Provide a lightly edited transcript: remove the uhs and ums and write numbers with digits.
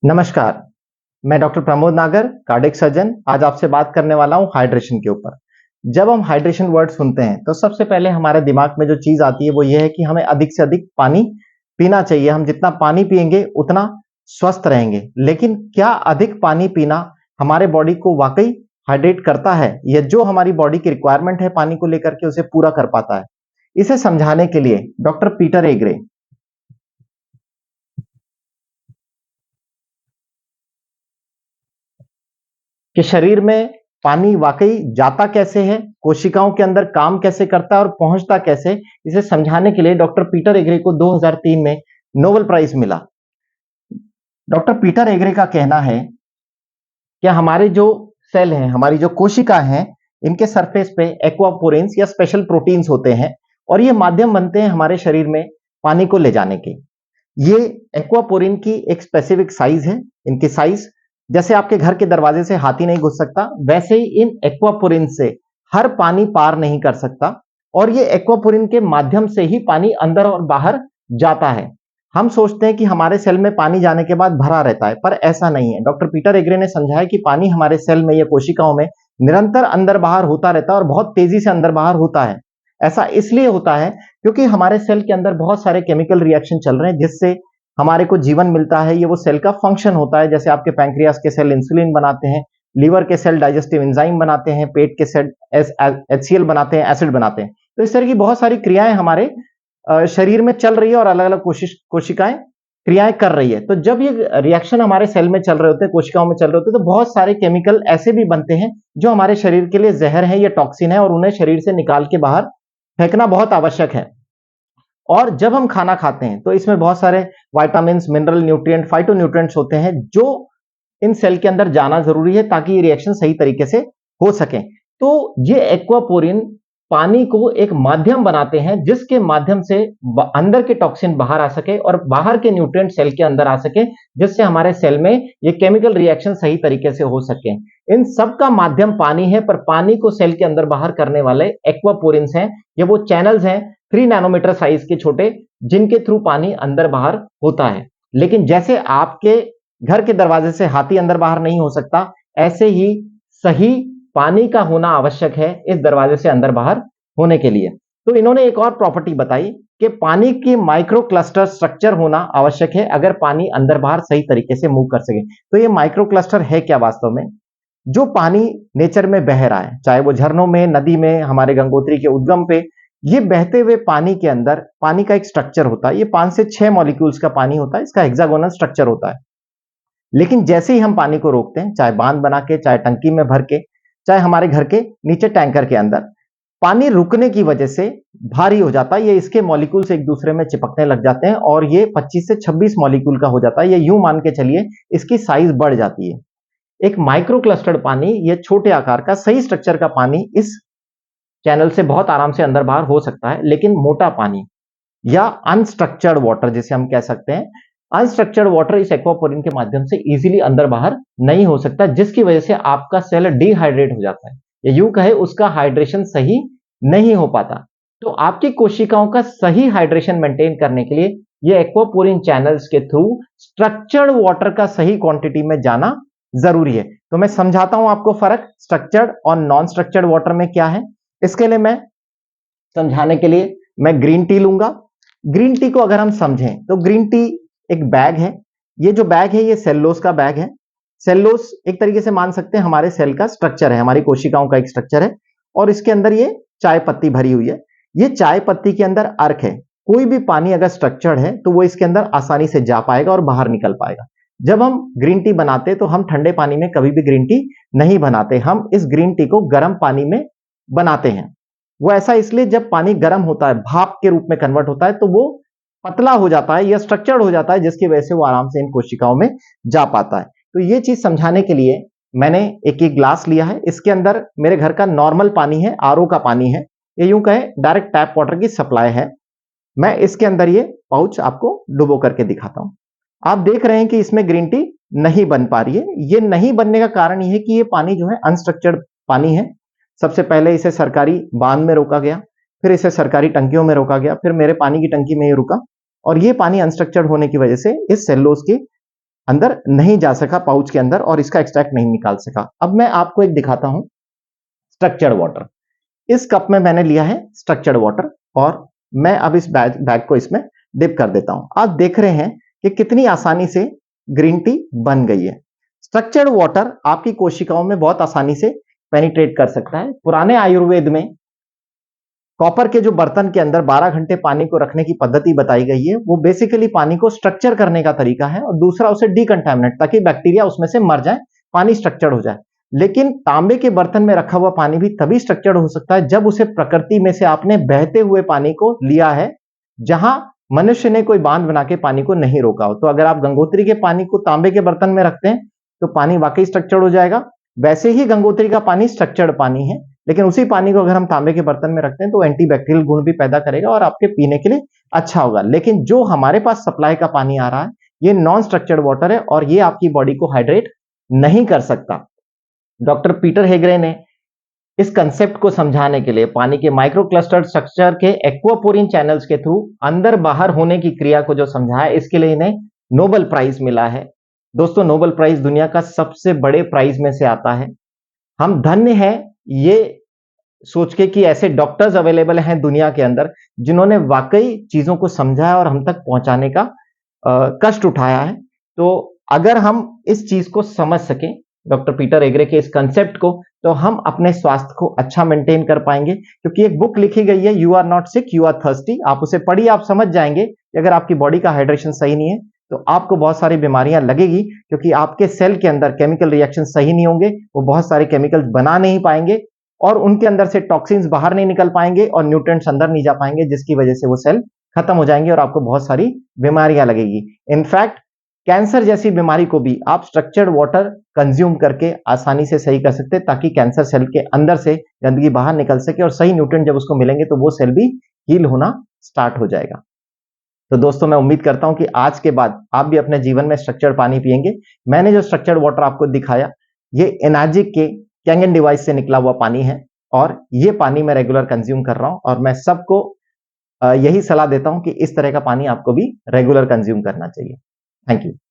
नमस्कार, मैं डॉक्टर प्रमोद नागर, कार्डियक सर्जन। आज आपसे बात करने वाला हूँ हाइड्रेशन के ऊपर। जब हम हाइड्रेशन वर्ड सुनते हैं, तो सबसे पहले हमारे दिमाग में जो चीज़ आती है, वो ये है कि हमें अधिक से अधिक पानी पीना चाहिए। हम जितना पानी पिएँगे, उतना स्वस्थ रहेंगे। लेकिन क्या अधिक पानी पीना हमारे बॉडी को वाक़ई हाइड्रेट करता है, या जो हमारी बॉडी की रिक्वायरमेंट है पानी को लेकर के, उसे पूरा कर पाता है? इसे समझाने के लिए डॉक्टर पीटर एग्रे कि शरीर में पानी वाकई जाता कैसे है, कोशिकाओं के अंदर काम कैसे करता है और पहुंचता कैसे, इसे समझाने के लिए डॉक्टर पीटर एग्रे को 2003 में नोबेल प्राइज मिला। डॉक्टर पीटर एग्रे का कहना है कि हमारे जो सेल हैं, हमारी जो कोशिका हैं, इनके सरफेस पे एक्वापोरिन्स या स्पेशल प्रोटीन्स होते हैं, और ये माध्यम बनते हैं हमारे शरीर में पानी को ले जाने के। ये एक्वापोरिन की एक स्पेसिफिक साइज है। इनकी साइज, जैसे आपके घर के दरवाजे से हाथी नहीं घुस सकता, वैसे ही इन एक्वापोरिन से हर पानी पार नहीं कर सकता, और ये एक्वापोरिन के माध्यम से ही पानी अंदर और बाहर जाता है। हम सोचते हैं कि हमारे सेल में पानी जाने के बाद भरा रहता है, पर ऐसा नहीं है। डॉक्टर पीटर एग्रे ने समझाया कि पानी हमारे सेल में या कोशिकाओं में निरंतर अंदर बाहर होता रहता है, और बहुत तेजी से अंदर बाहर होता है। ऐसा इसलिए होता है क्योंकि हमारे सेल के अंदर बहुत सारे केमिकल रिएक्शन चल रहे हैं, जिससे हमारे को जीवन मिलता है। ये वो सेल का फंक्शन होता है। जैसे आपके पैंक्रियास के सेल इंसुलिन बनाते हैं, लीवर के सेल डाइजेस्टिव एंजाइम बनाते हैं, पेट के सेल HCl बनाते हैं, एसिड बनाते हैं। तो इस तरह की बहुत सारी क्रियाएं हमारे शरीर में चल रही है, और अलग अलग कोशिकाएं क्रियाएं कर रही है। तो जब ये रिएक्शन हमारे सेल में चल रहे होते हैं, कोशिकाओं में चल रहे होते हैं, तो बहुत सारे केमिकल ऐसे भी बनते हैं जो हमारे शरीर के लिए जहर है या टॉक्सिन है, और उन्हें शरीर से निकाल के बाहर फेंकना बहुत आवश्यक है। और जब हम खाना खाते हैं, तो इसमें बहुत सारे विटामिन्स, मिनरल, न्यूट्रिएंट, फाइटोन्यूट्रिएंट्स होते हैं, जो इन सेल के अंदर जाना जरूरी है ताकि ये रिएक्शन सही तरीके से हो सके। तो ये एक्वापोरिन पानी को एक माध्यम बनाते हैं, जिसके माध्यम से अंदर के टॉक्सिन बाहर आ सके और बाहर के न्यूट्रिएंट सेल के अंदर आ सके, जिससे हमारे सेल में ये केमिकल रिएक्शन सही तरीके से हो सके। इन सब का माध्यम पानी है, पर पानी को सेल के अंदर बाहर करने वाले एक्वापोरिन्स हैं। ये वो चैनल्स हैं 3 नैनोमीटर साइज के छोटे, जिनके थ्रू पानी अंदर बाहर होता है। लेकिन जैसे आपके घर के दरवाजे से हाथी अंदर बाहर नहीं हो सकता, ऐसे ही सही पानी का होना आवश्यक है इस दरवाजे से अंदर बाहर होने के लिए। तो इन्होंने एक और प्रॉपर्टी बताई कि पानी की माइक्रो क्लस्टर स्ट्रक्चर होना आवश्यक है, अगर पानी अंदर बाहर सही तरीके से मूव कर सके। तो ये माइक्रो क्लस्टर है क्या वास्तव में? जो पानी नेचर में बह रहा है, चाहे वो झरनों में, नदी में, हमारे गंगोत्री के उद्गम पे, ये बहते हुए पानी के अंदर पानी का एक स्ट्रक्चर होता है। ये 5 से 6 मॉलिक्यूल्स का पानी होता है। इसका हेक्सागोनल स्ट्रक्चर होता है। लेकिन जैसे ही हम पानी को रोकते हैं, चाहे बांध बना के, चाहे टंकी में भर के, चाहे हमारे घर के नीचे टैंकर के अंदर, पानी रुकने की वजह से भारी हो जाता है। ये इसके मॉलिक्यूल्स एक दूसरे में चिपकने लग जाते हैं, और ये 25 से 26 मॉलिक्यूल का हो जाता है। ये यूं मान के चलिए, इसकी साइज बढ़ जाती है। एक माइक्रो क्लस्टर्ड पानी, ये छोटे आकार का सही स्ट्रक्चर का पानी, इस चैनल से बहुत आराम से अंदर बाहर हो सकता है। लेकिन मोटा पानी या अनस्ट्रक्चर्ड वाटर, जिसे हम कह सकते हैं, अनस्ट्रक्चर्ड वाटर इस एक्वापोरिन के माध्यम से इजीली अंदर बाहर नहीं हो सकता, जिसकी वजह से आपका सेल डिहाइड्रेट हो जाता है, या यूं कहे उसका हाइड्रेशन सही नहीं हो पाता। तो आपकी कोशिकाओं का सही हाइड्रेशन मेंटेन करने के लिए ये एक्वापोरिन चैनल्स के थ्रू स्ट्रक्चर्ड वाटर का सही क्वांटिटी में जाना जरूरी है। तो मैं समझाता हूं आपको फर्क स्ट्रक्चर्ड और नॉन स्ट्रक्चर्ड वाटर में क्या है। इसके लिए मैं समझाने के लिए मैं ग्रीन टी लूंगा। ग्रीन टी को अगर हम समझें, तो ग्रीन टी एक बैग है। ये जो बैग है, ये सेल्यूलोज का बैग है। सेल्यूलोज एक तरीके से मान सकते हैं हमारे सेल का स्ट्रक्चर है, हमारी कोशिकाओं का एक स्ट्रक्चर है, और इसके अंदर ये चाय पत्ती भरी हुई है। ये चाय पत्ती के अंदर अर्क है। कोई भी पानी अगर स्ट्रक्चर्ड है, तो वो इसके अंदर आसानी से जा पाएगा और बाहर निकल पाएगा। जब हम ग्रीन टी बनाते, तो हम ठंडे पानी में कभी भी ग्रीन टी नहीं बनाते। हम इस ग्रीन टी को गर्म पानी में बनाते हैं। वो ऐसा इसलिए, जब पानी गर्म होता है, भाप के रूप में कन्वर्ट होता है, तो वो पतला हो जाता है या स्ट्रक्चर्ड हो जाता है, जिसकी वजह से वो आराम से इन कोशिकाओं में जा पाता है। तो ये चीज समझाने के लिए मैंने एक गिलास लिया है। इसके अंदर मेरे घर का नॉर्मल पानी है, RO का पानी है। ये यूं कहे डायरेक्ट टैप वाटर की सप्लाई है। मैं इसके अंदर ये पाउच आपको डुबो करके दिखाता हूं। आप देख रहे हैं कि इसमें ग्रीन टी नहीं बन पा रही है। ये नहीं बनने का कारण ये है कि ये पानी जो है अनस्ट्रक्चर्ड पानी है। सबसे पहले इसे सरकारी बांध में रोका गया, फिर इसे सरकारी टंकियों में रोका गया, फिर मेरे पानी की टंकी में ये रुका, और ये पानी अनस्ट्रक्चर्ड होने की वजह से इस सेल्यूलोज की अंदर नहीं जा सका पाउच के अंदर और इसका एक्सट्रैक्ट नहीं निकाल सका। अब मैं आपको एक दिखाता हूं स्ट्रक्चर्ड वाटर। इस कप में मैंने लिया है स्ट्रक्चर्ड वाटर और मैं अब इस बैग को इसमें डिप कर देता हूं। आप देख रहे हैं कि कितनी आसानी से ग्रीन टी बन गई है। स्ट्रक्चर्ड वाटर आपकी कोशिकाओं में बहुत आसानी से पेनिट्रेट कर सकता है। पुराने आयुर्वेद में कॉपर के जो बर्तन के अंदर 12 घंटे पानी को रखने की पद्धति बताई गई है, वो बेसिकली पानी को स्ट्रक्चर करने का तरीका है और दूसरा उसे डीकंटामिनेट, ताकि बैक्टीरिया उसमें से मर जाए, पानी स्ट्रक्चर्ड हो जाए। लेकिन तांबे के बर्तन में रखा हुआ पानी भी तभी स्ट्रक्चर्ड हो सकता है जब उसे प्रकृति में से आपने बहते हुए पानी को लिया है, जहां मनुष्य ने कोई बांध बना के पानी को नहीं रोका हो। तो अगर आप गंगोत्री के पानी को तांबे के बर्तन में रखते हैं तो पानी वाकई स्ट्रक्चर्ड हो जाएगा। वैसे ही गंगोत्री का पानी स्ट्रक्चर्ड पानी है, लेकिन उसी पानी को अगर हम तांबे के बर्तन में रखते हैं तो एंटीबैक्टीरियल गुण भी पैदा करेगा और आपके पीने के लिए अच्छा होगा। लेकिन जो हमारे पास सप्लाई का पानी आ रहा है, ये नॉन स्ट्रक्चर्ड वाटर है और ये आपकी बॉडी को हाइड्रेट नहीं कर सकता। डॉक्टर पीटर हेगरे ने इस कंसेप्ट को समझाने के लिए पानी के माइक्रो क्लस्टर्ड स्ट्रक्चर के एक्वापोरिन चैनल्स के थ्रू अंदर बाहर होने की क्रिया को जो समझाया, इसके लिए इन्हें नोबेल प्राइज मिला है। दोस्तों, नोबेल प्राइज दुनिया का सबसे बड़े प्राइज में से आता है। हम धन्य हैं ये सोच के कि ऐसे डॉक्टर्स अवेलेबल हैं दुनिया के अंदर जिन्होंने वाकई चीजों को समझा है और हम तक पहुंचाने का कष्ट उठाया है। तो अगर हम इस चीज को समझ सकें, डॉक्टर पीटर हेगरे के इस कंसेप्ट को, तो हम अपने स्वास्थ्य को अच्छा मेंटेन कर पाएंगे। क्योंकि एक बुक लिखी गई है, you are not sick you are thirsty. आप उसे पढ़िए, आप समझ जाएंगे कि अगर आपकी बॉडी का हाइड्रेशन सही नहीं है तो आपको बहुत सारी बीमारियां लगेगी, क्योंकि आपके सेल के अंदर केमिकल रिएक्शन सही नहीं होंगे, वो बहुत सारे केमिकल्स बना नहीं पाएंगे और उनके अंदर से टॉक्सिन्स बाहर नहीं निकल पाएंगे और न्यूट्रिएंट्स अंदर नहीं जा पाएंगे, जिसकी वजह से वो सेल खत्म हो जाएंगे और आपको बहुत सारी बीमारियां लगेगी। इनफैक्ट कैंसर जैसी बीमारी को भी आप स्ट्रक्चर्ड वाटर कंज्यूम करके आसानी से सही कर सकते हैं, ताकि कैंसर सेल के अंदर से गंदगी बाहर निकल सके और सही न्यूट्रिएंट जब उसको मिलेंगे तो वो सेल भी हील होना स्टार्ट हो जाएगा। तो दोस्तों, मैं उम्मीद करता हूं कि आज के बाद आप भी अपने जीवन में स्ट्रक्चर्ड पानी पिएंगे। मैंने जो स्ट्रक्चर्ड वाटर आपको दिखाया, ये एनर्जिक के कैंगन डिवाइस से निकला हुआ पानी है और ये पानी मैं रेगुलर कंज्यूम कर रहा हूं और मैं सबको यही सलाह देता हूं कि इस तरह का पानी आपको भी रेगुलर कंज्यूम करना चाहिए। Thank you.